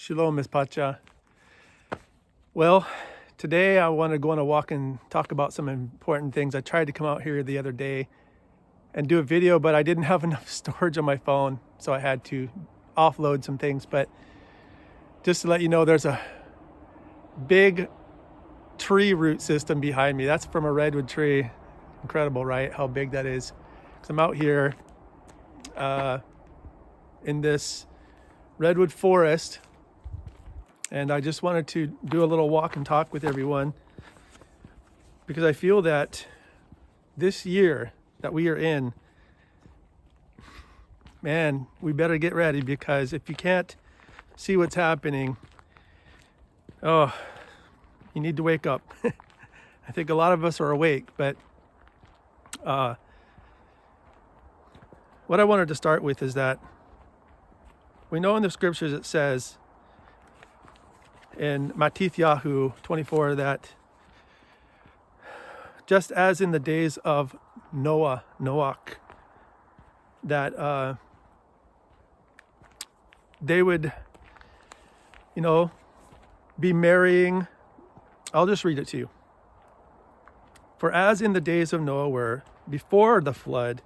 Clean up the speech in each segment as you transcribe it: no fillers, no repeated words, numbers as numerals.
Shalom, Miss Pacha. Well, today I want to go on a walk and talk about some important things. I tried to come out here the other day and do a video, but I didn't have enough storage on my phone, so I had to offload some things. But just to let you know, there's a big tree root system behind me. That's from a redwood tree. Incredible, right? How big that is. So I'm out here in this redwood forest, and I just wanted to do a little walk and talk with everyone because I feel that this year that we are in, man, we better get ready, because if you can't see what's happening, oh, you need to wake up. I think a lot of us are awake, but what I wanted to start with is that we know in the scriptures it says in MATTITHYAHU 24 that just as in the days of Noach, that they would, be marrying. I'll just read it to you. For as in the days of Noah were before the flood,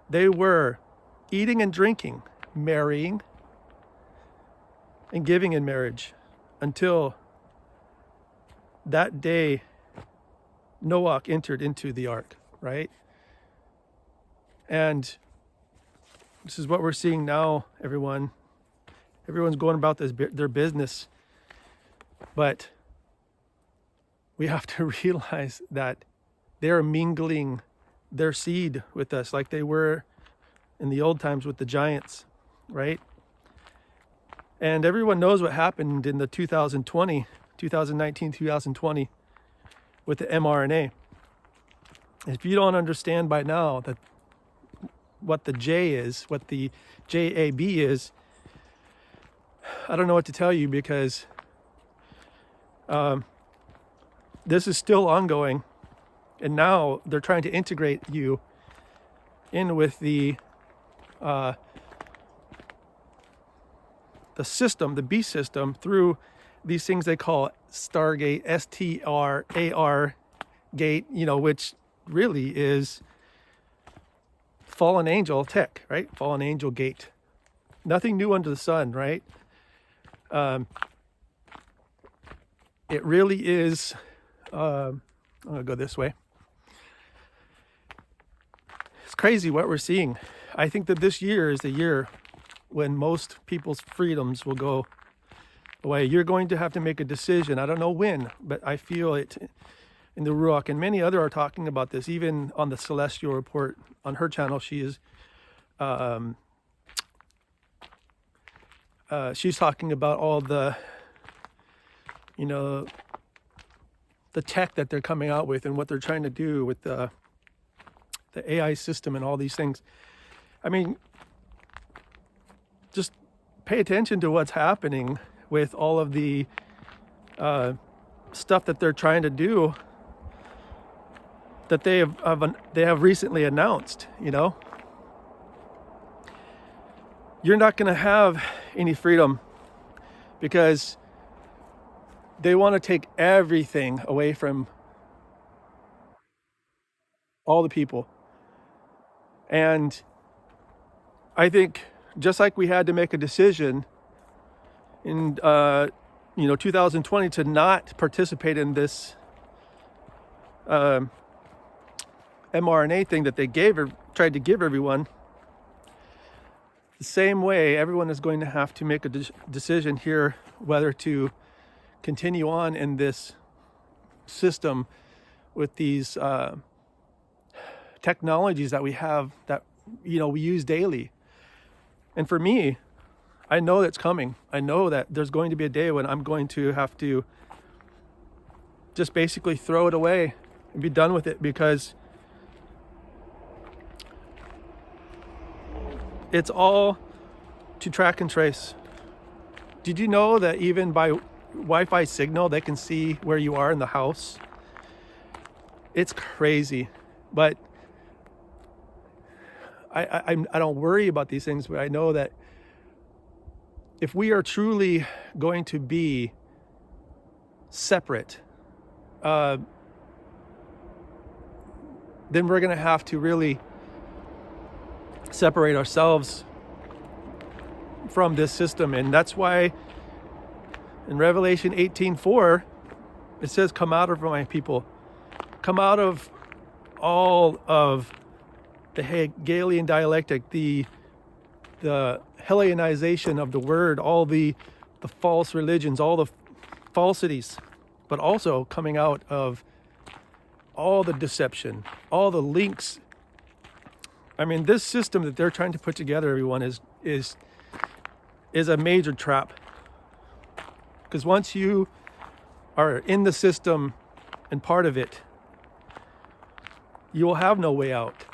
they were eating and drinking, marrying, and giving in marriage until that day Noach entered into the ark, right? And this is what we're seeing now, everyone. Everyone's going about their business. But we have to realize that they're mingling their seed with us like they were in the old times with the giants, right? And everyone knows what happened in the 2019, 2020 with the mRNA. If you don't understand by now that what the J is, what the JAB is, I don't know what to tell you, because this is still ongoing, and now they're trying to integrate you in with the system, the B system, through these things they call Stargate, STRAR gate, which really is fallen angel tech, right? Fallen angel gate. Nothing new under the sun, right? It really is. I'm gonna go this way. It's crazy what we're seeing. I think that this year is the year when most people's freedoms will go away. You're going to have to make a decision. I don't know when, but I feel it in the Ruach, and many other are talking about this. Even on the Celestial Report on her channel, she is she's talking about all the the tech that they're coming out with and what they're trying to do with the AI system and all these things. I mean, just pay attention to what's happening with all of the stuff that they're trying to do, that they have recently announced. You're not going to have any freedom, because they want to take everything away from all the people. And I think just like we had to make a decision in 2020 to not participate in this mRNA thing that they tried to give everyone, the same way everyone is going to have to make a decision here whether to continue on in this system with these technologies that we have, that we use daily. And for me, I know that's coming. I know that there's going to be a day when I'm going to have to just basically throw it away and be done with it, because it's all to track and trace. Did you know that even by Wi-Fi signal, they can see where you are in the house? It's crazy. But I don't worry about these things, but I know that if we are truly going to be separate, then we're going to have to really separate ourselves from this system. And that's why in Revelation 18:4, it says, come out of my people, come out of all of the Hegelian dialectic, the Hellenization of the word, all the false religions, all the falsities, but also coming out of all the deception, all the links. I mean, this system that they're trying to put together, everyone, is a major trap. Because once you are in the system and part of it, you will have no way out.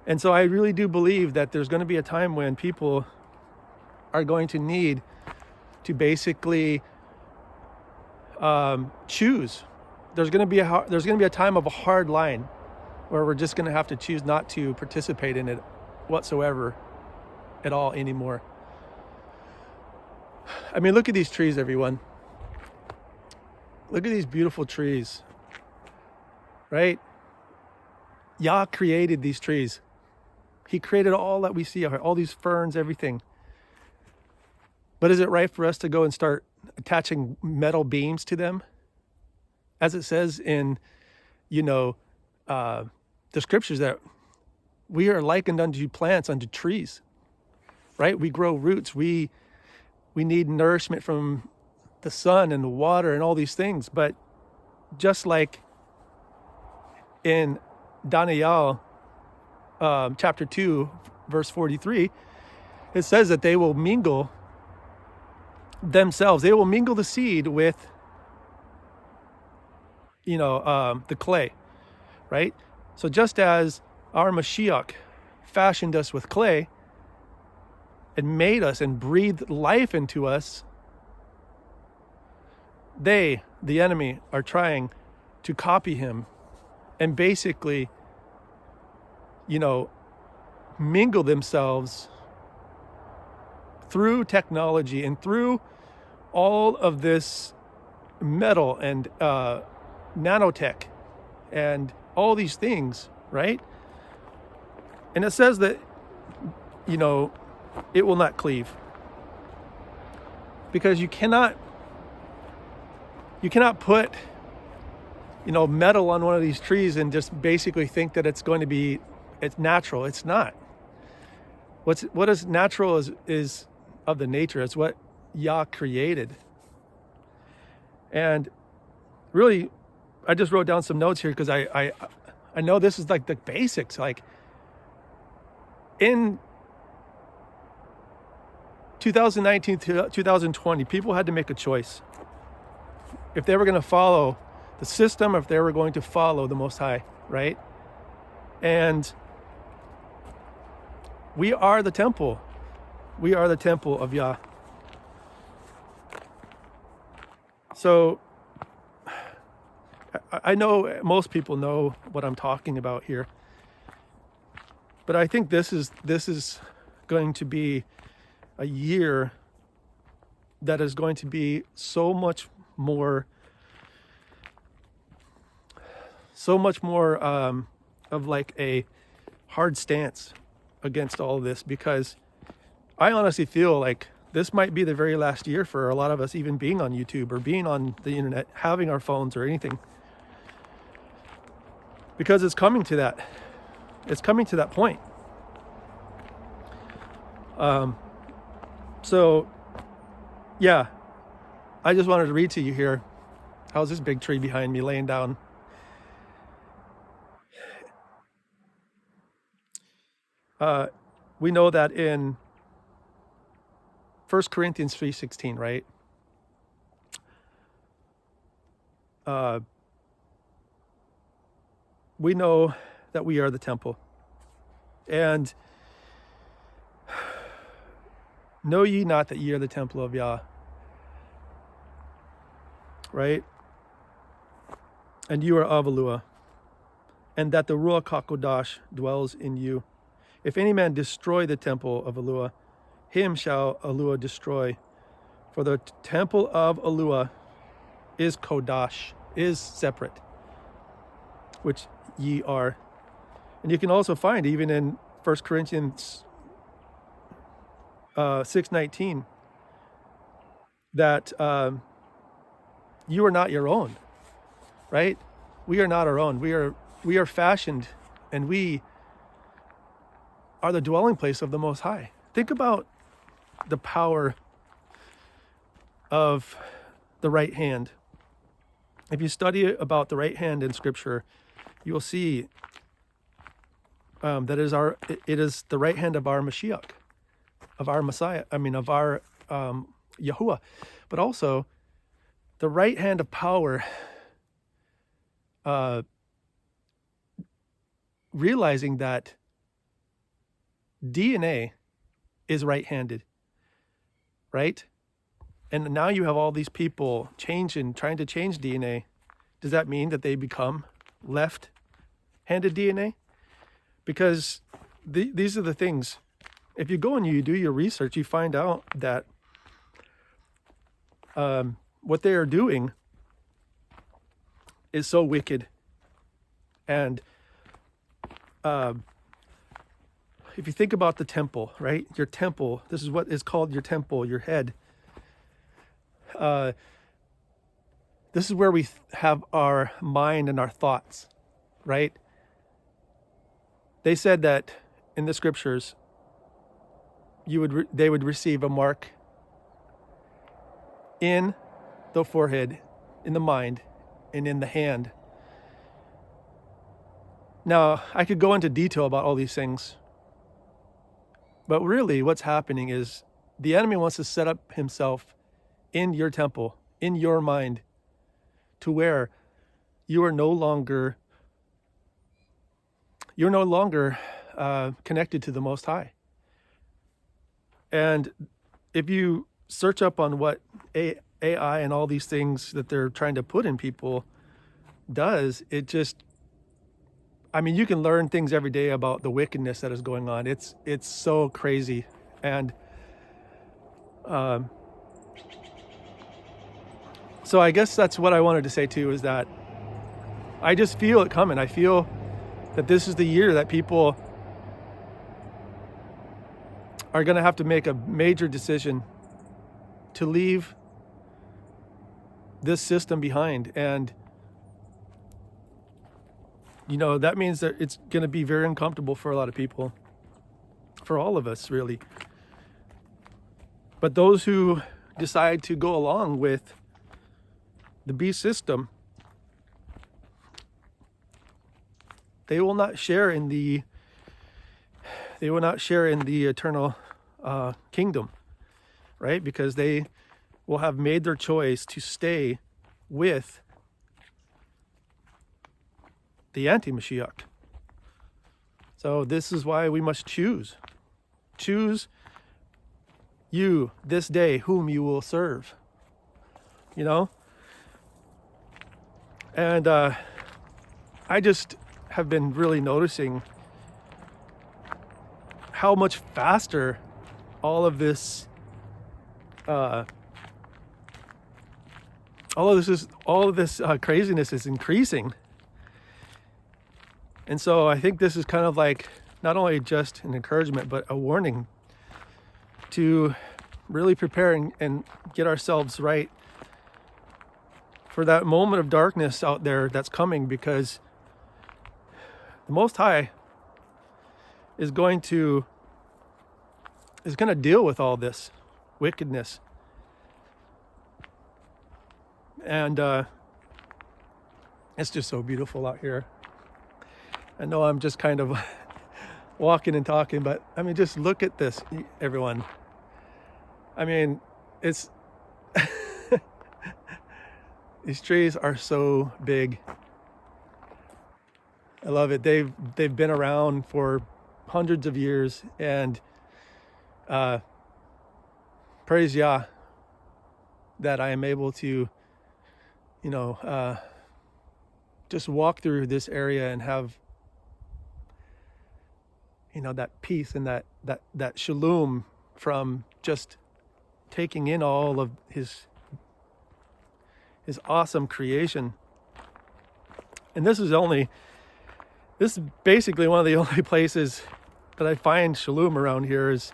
And so I really do believe that there's going to be a time when people are going to need to basically choose. There's going to be a time of a hard line where we're just going to have to choose not to participate in it whatsoever at all anymore. I mean, look at these trees, everyone. Look at these beautiful trees, right? Yah created these trees. He created all that we see, all these ferns, everything. But is it right for us to go and start attaching metal beams to them? As it says in, the scriptures, that we are likened unto plants, unto trees, right? We grow roots. We need nourishment from the sun and the water and all these things. But just like in Daniel chapter 2, verse 43, it says that they will mingle themselves. They will mingle the seed with, the clay, right? So just as our Mashiach fashioned us with clay and made us and breathed life into us, they, the enemy, are trying to copy him and basically, mingle themselves through technology and through all of this metal and nanotech and all these things, right? And it says that, it will not cleave, because you cannot put, metal on one of these trees and just basically think that it's natural. It's not. What is natural is of the nature. It's what Yah created. And really, I just wrote down some notes here because I know this is like the basics. Like in 2019 to 2020, people had to make a choice. If they were going to follow the system, or if they were going to follow the Most High, right? And we are the temple. We are the temple of Yah. So I know most people know what I'm talking about here, but I think this is going to be a year that is going to be so much more of like a hard stance against all of this, because I honestly feel like this might be the very last year for a lot of us even being on YouTube or being on the internet, having our phones or anything, because it's coming to that point. So yeah, I just wanted to read to you here. How's this big tree behind me laying down? We know that in 1 Corinthians 3:16, right? We know that we are the temple. And know ye not that ye are the temple of Yah, right? And you are of Eluah, and that the Ruach HaKodesh dwells in you. If any man destroy the temple of Eluah, him shall Eluah destroy. For the temple of Eluah is Kodash, is separate, which ye are. And you can also find even in 1 Corinthians 6:19 that you are not your own, right? We are not our own. We are fashioned, and we are the dwelling place of the Most High. Think about the power of the right hand. If you study about the right hand in Scripture, you will see that it is the right hand of our Mashiach, of our Messiah. Of our Yahuwah, but also the right hand of power. Realizing that DNA is right-handed, right? And now you have all these people trying to change DNA. Does that mean that they become left-handed DNA? Because these are the things. If you go and you do your research, you find out that what they are doing is so wicked. And if you think about the temple, right? Your temple, this is what is called your temple, your head. This is where we have our mind and our thoughts, right? They said that in the scriptures, they would receive a mark in the forehead, in the mind, and in the hand. Now, I could go into detail about all these things, but really what's happening is the enemy wants to set up himself in your temple, in your mind, to where you are no longer connected to the Most High. And if you search up on what AI and all these things that they're trying to put in people does, it just, you can learn things every day about the wickedness that is going on. It's so crazy. And so I guess that's what I wanted to say too, is that I just feel it coming. I feel that this is the year that people are going to have to make a major decision to leave this system behind. And that means that it's going to be very uncomfortable for a lot of people, for all of us, really. But those who decide to go along with the beast system, they will not share in the eternal kingdom, right? Because they will have made their choice to stay with the anti-Mashiach. So this is why we must choose. Choose you this day whom you will serve. And I just have been really noticing how much faster all of this craziness is increasing. And so I think this is kind of like not only just an encouragement, but a warning to really prepare and get ourselves right for that moment of darkness out there that's coming, because the Most High is going to deal with all this wickedness. And it's just so beautiful out here. I know I'm just kind of walking and talking, but just look at this, everyone. It's these trees are so big. I love it. They've been around for hundreds of years, and praise Yah that I am able to, just walk through this area and have, that peace and that shalom from just taking in all of his awesome creation. And this is basically one of the only places that I find shalom around here is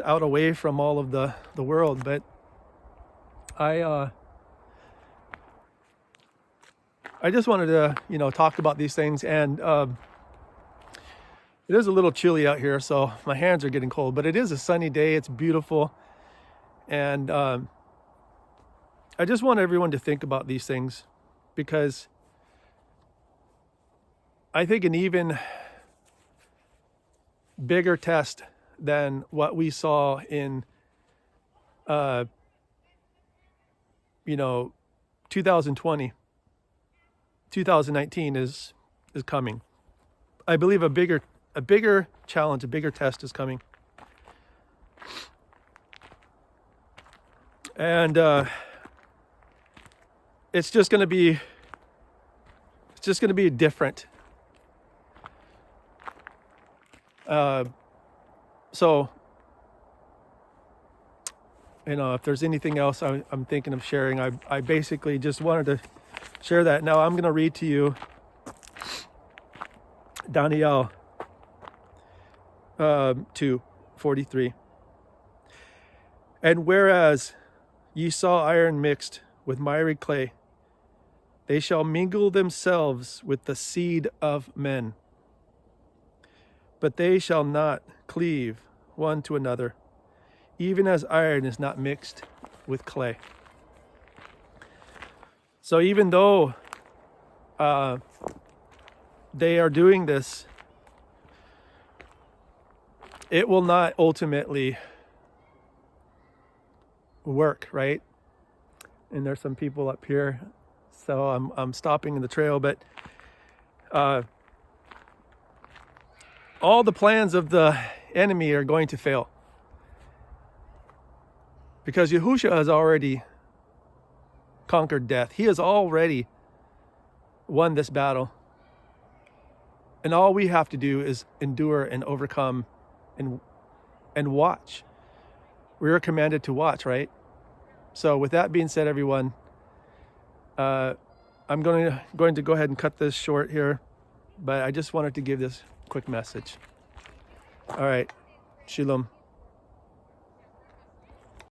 out away from all of the world. But I just wanted to, talk about these things. And it is a little chilly out here, so my hands are getting cold, but it is a sunny day. It's beautiful. And I just want everyone to think about these things, because I think an even bigger test than what we saw in 2020, 2019 is coming. I believe a bigger challenge, a bigger test is coming. And it's just going to be different. So, if there's anything else I'm thinking of sharing, I basically just wanted to share that. Now I'm going to read to you Daniel 2:43. And whereas ye saw iron mixed with miry clay, they shall mingle themselves with the seed of men, but they shall not cleave one to another, even as iron is not mixed with clay. So even though they are doing this, it will not ultimately work, right? And there's some people up here, so I'm stopping in the trail, but all the plans of the enemy are going to fail, because Yahushua has already conquered death. He has already won this battle, and all we have to do is endure and overcome and watch. We are commanded to watch, right? So with that being said, everyone, I'm going to go ahead and cut this short here, but I just wanted to give this quick message. All right, Shalom.